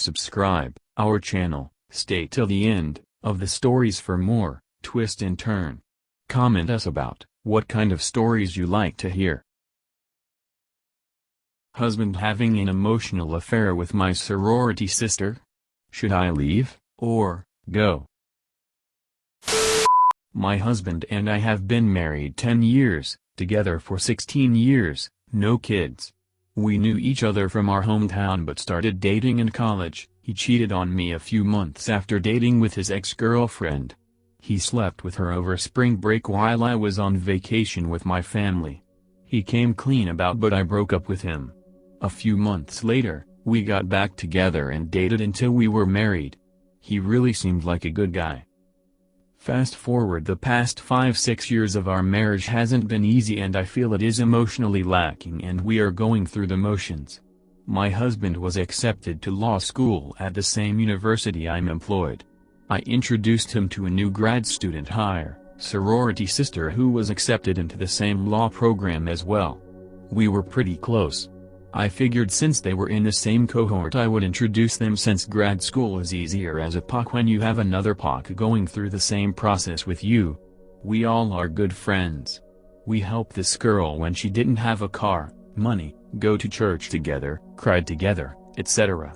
subscribe our channel, stay till the end of the stories for more twist and turn. Comment us about what kind of stories you like to hear. Husband having an emotional affair with my sorority sister? Should I leave, or go? My husband and I have been married 10 years, together for 16 years, no kids. We knew each other from our hometown but started dating in college. He cheated on me a few months after dating with his ex-girlfriend. He slept with her over spring break while I was on vacation with my family. He came clean about but I broke up with him. A few months later, we got back together and dated until we were married. He really seemed like a good guy. Fast forward, the past 5-6 years of our marriage hasn't been easy and I feel it is emotionally lacking and we are going through the motions. My husband was accepted to law school at the same university I'm employed. I introduced him to a new grad student hire, sorority sister who was accepted into the same law program as well. We were pretty close. I figured since they were in the same cohort I would introduce them since grad school is easier as a POC when you have another POC going through the same process with you. We all are good friends. We helped this girl when she didn't have a car, money, go to church together, cried together, etc.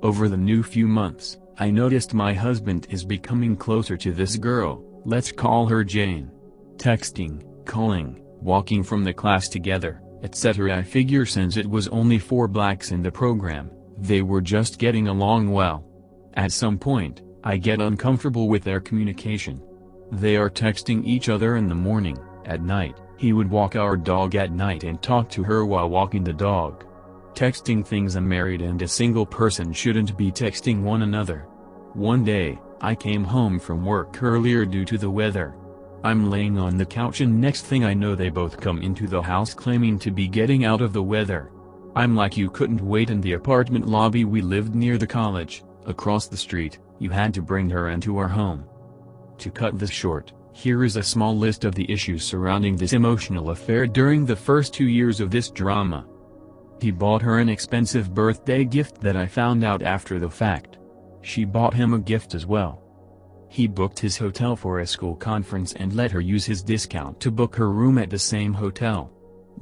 Over the new few months, I noticed my husband is becoming closer to this girl, let's call her Jane. Texting, calling, walking from the class together, etc. I figure since it was only 4 blacks in the program, they were just getting along well. At some point, I get uncomfortable with their communication. They are texting each other in the morning, at night, he would walk our dog at night and talk to her while walking the dog. Texting things a married and a single person shouldn't be texting one another. One day, I came home from work earlier due to the weather. I'm laying on the couch and next thing I know they both come into the house claiming to be getting out of the weather. I'm like, you couldn't wait in the apartment lobby, we lived near the college, across the street, you had to bring her into our home. To cut this short, here is a small list of the issues surrounding this emotional affair during the first 2 years of this drama. He bought her an expensive birthday gift that I found out after the fact. She bought him a gift as well. He booked his hotel for a school conference and let her use his discount to book her room at the same hotel.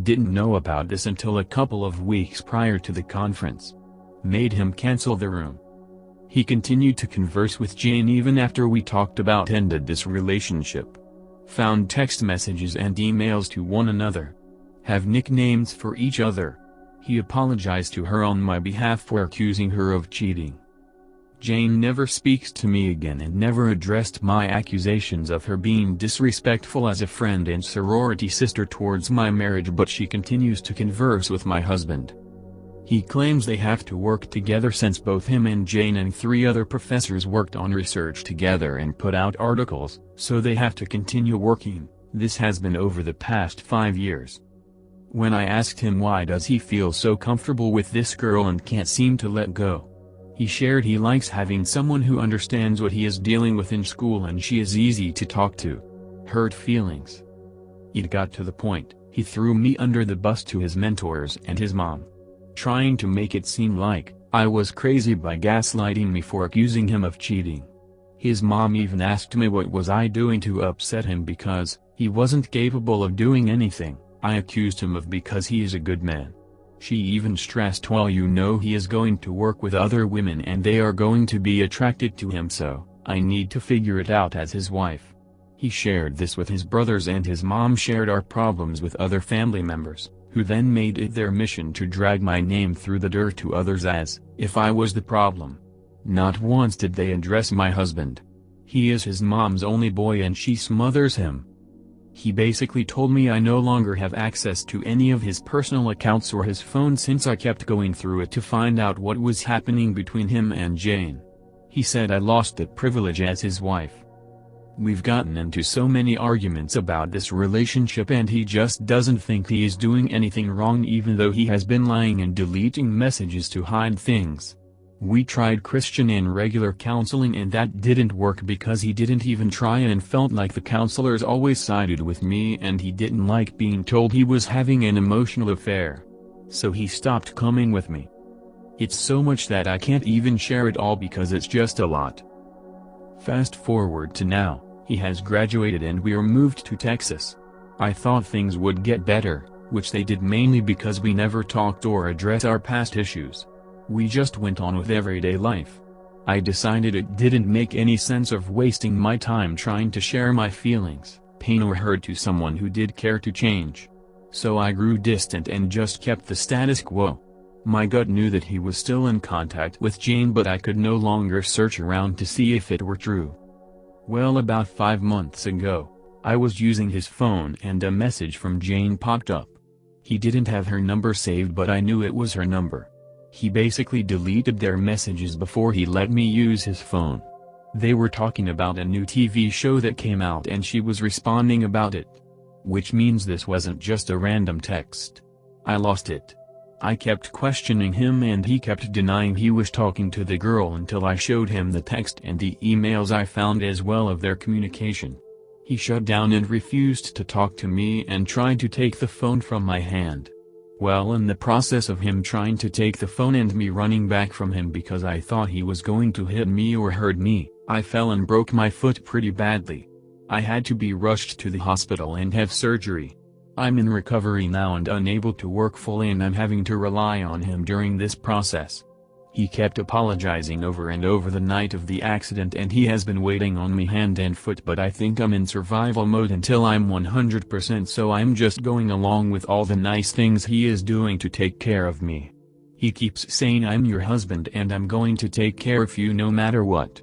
Didn't know about this until a couple of weeks prior to the conference. Made him cancel the room. He continued to converse with Jane even after we talked about ended this relationship. Found text messages and emails to one another. Have nicknames for each other. He apologized to her on my behalf for accusing her of cheating. Jane never speaks to me again and never addressed my accusations of her being disrespectful as a friend and sorority sister towards my marriage, but she continues to converse with my husband. He claims they have to work together since both him and Jane and 3 other professors worked on research together and put out articles, so they have to continue working. This has been over the past 5 years. When I asked him why does he feel so comfortable with this girl and can't seem to let go, he shared he likes having someone who understands what he is dealing with in school and she is easy to talk to. Hurt feelings. It got to the point, he threw me under the bus to his mentors and his mom. Trying to make it seem like I was crazy by gaslighting me for accusing him of cheating. His mom even asked me what was I doing to upset him because he wasn't capable of doing anything I accused him of because he is a good man. She even stressed, well, you know he is going to work with other women and they are going to be attracted to him, so I need to figure it out as his wife. He shared this with his brothers and his mom shared our problems with other family members, who then made it their mission to drag my name through the dirt to others as if I was the problem. Not once did they address my husband. He is his mom's only boy and she smothers him. He basically told me I no longer have access to any of his personal accounts or his phone since I kept going through it to find out what was happening between him and Jane. He said I lost that privilege as his wife. We've gotten into so many arguments about this relationship and he just doesn't think he is doing anything wrong even though he has been lying and deleting messages to hide things. We tried Christian and regular counseling and that didn't work because he didn't even try and felt like the counselors always sided with me and he didn't like being told he was having an emotional affair. So he stopped coming with me. It's so much that I can't even share it all because it's just a lot. Fast forward to now, he has graduated and we're moved to Texas. I thought things would get better, which they did mainly because we never talked or addressed our past issues. We just went on with everyday life. I decided it didn't make any sense of wasting my time trying to share my feelings, pain or hurt to someone who did care to change. So I grew distant and just kept the status quo. My gut knew that he was still in contact with Jane, but I could no longer search around to see if it were true. Well, about 5 months ago, I was using his phone and a message from Jane popped up. He didn't have her number saved, but I knew it was her number. He basically deleted their messages before he let me use his phone. They were talking about a new TV show that came out and she was responding about it. Which means this wasn't just a random text. I lost it. I kept questioning him and he kept denying he was talking to the girl until I showed him the text and the emails I found as well of their communication. He shut down and refused to talk to me and tried to take the phone from my hand. Well, in the process of him trying to take the phone and me running back from him because I thought he was going to hit me or hurt me, I fell and broke my foot pretty badly. I had to be rushed to the hospital and have surgery. I'm in recovery now and unable to work fully, and I'm having to rely on him during this process. He kept apologizing over and over the night of the accident and he has been waiting on me hand and foot, but I think I'm in survival mode until I'm 100%, so I'm just going along with all the nice things he is doing to take care of me. He keeps saying I'm your husband and I'm going to take care of you no matter what.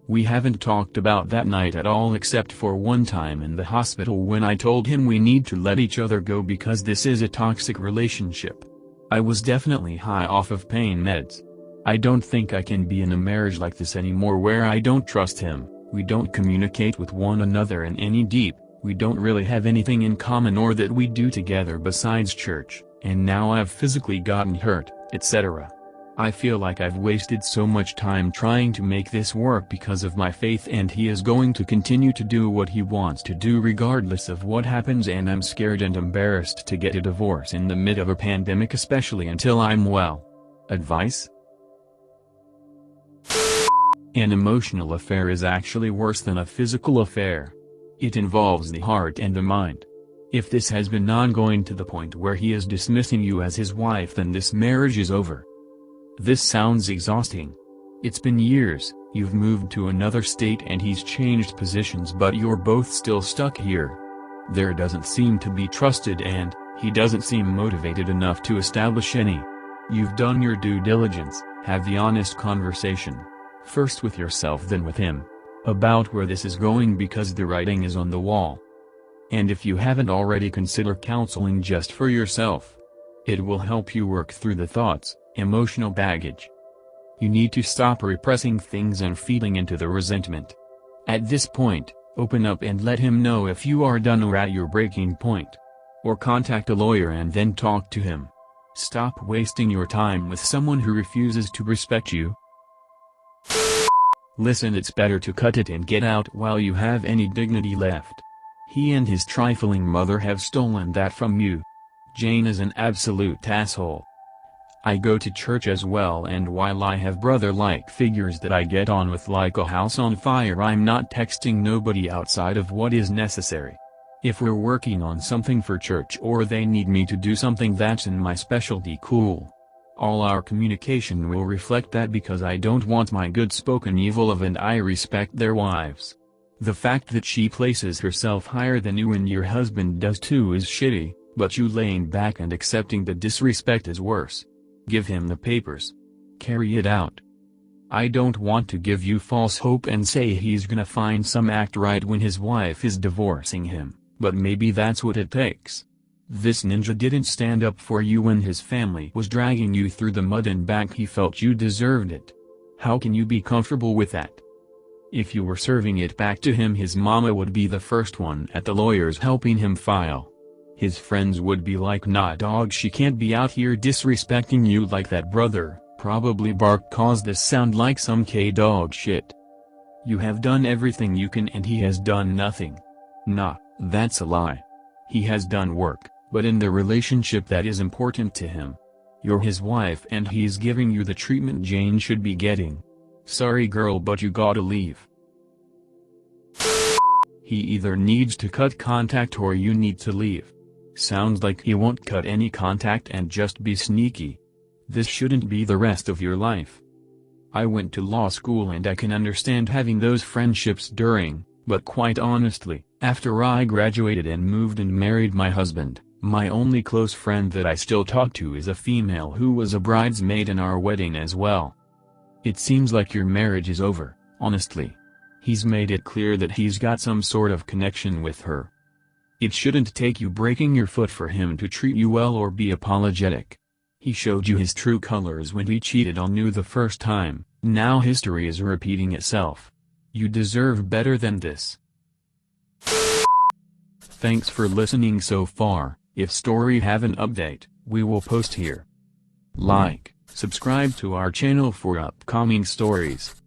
We haven't talked about that night at all except for one time in the hospital when I told him we need to let each other go because this is a toxic relationship. I was definitely high off of pain meds. I don't think I can be in a marriage like this anymore where I don't trust him, we don't communicate with one another in any deep, we don't really have anything in common or that we do together besides church, and now I've physically gotten hurt, etc. I feel like I've wasted so much time trying to make this work because of my faith, and he is going to continue to do what he wants to do regardless of what happens, and I'm scared and embarrassed to get a divorce in the mid of a pandemic, especially until I'm well. Advice? An emotional affair is actually worse than a physical affair. It involves the heart and the mind. If this has been ongoing to the point where he is dismissing you as his wife, then this marriage is over. This sounds exhausting. It's been years, you've moved to another state and he's changed positions, but you're both still stuck here. There doesn't seem to be trusted and he doesn't seem motivated enough to establish any. You've done your due diligence, have the honest conversation. First with yourself then with him. About where this is going because the writing is on the wall. And if you haven't already, consider counseling just for yourself. It will help you work through the thoughts, emotional baggage. You need to stop repressing things and feeding into the resentment. At this point, open up and let him know if you are done or at your breaking point. Or contact a lawyer and then talk to him. Stop wasting your time with someone who refuses to respect you. Listen, it's better to cut it and get out while you have any dignity left. He and his trifling mother have stolen that from you. Jane is an absolute asshole. I go to church as well, and while I have brother-like figures that I get on with like a house on fire, I'm not texting nobody outside of what is necessary. If we're working on something for church or they need me to do something that's in my specialty, cool. All our communication will reflect that because I don't want my good-spoken evil of, and I respect their wives. The fact that she places herself higher than you and your husband does too is shitty, but you laying back and accepting the disrespect is worse. Give him the papers. Carry it out. I don't want to give you false hope and say he's gonna find some act right when his wife is divorcing him, but maybe that's what it takes. This ninja didn't stand up for you when his family was dragging you through the mud and back. He felt you deserved it. How can you be comfortable with that? If you were serving it back to him, his mama would be the first one at the lawyers helping him file. His friends would be like, nah dog, she can't be out here disrespecting you like that. Brother, probably bark cause this sound like some K-dog shit. You have done everything you can and he has done nothing. Nah, that's a lie. He has done work, but in the relationship that is important to him. You're his wife and he's giving you the treatment Jane should be getting. Sorry girl, but you gotta leave. He either needs to cut contact or you need to leave. Sounds like he won't cut any contact and just be sneaky. This shouldn't be the rest of your life. I went to law school and I can understand having those friendships during, but quite honestly, after I graduated and moved and married my husband, my only close friend that I still talk to is a female who was a bridesmaid in our wedding as well. It seems like your marriage is over, honestly. He's made it clear that he's got some sort of connection with her. It shouldn't take you breaking your foot for him to treat you well or be apologetic. He showed you his true colors when he cheated on you the first time, now history is repeating itself. You deserve better than this. Thanks for listening so far. If story have an update, we will post here. Like, subscribe to our channel for upcoming stories.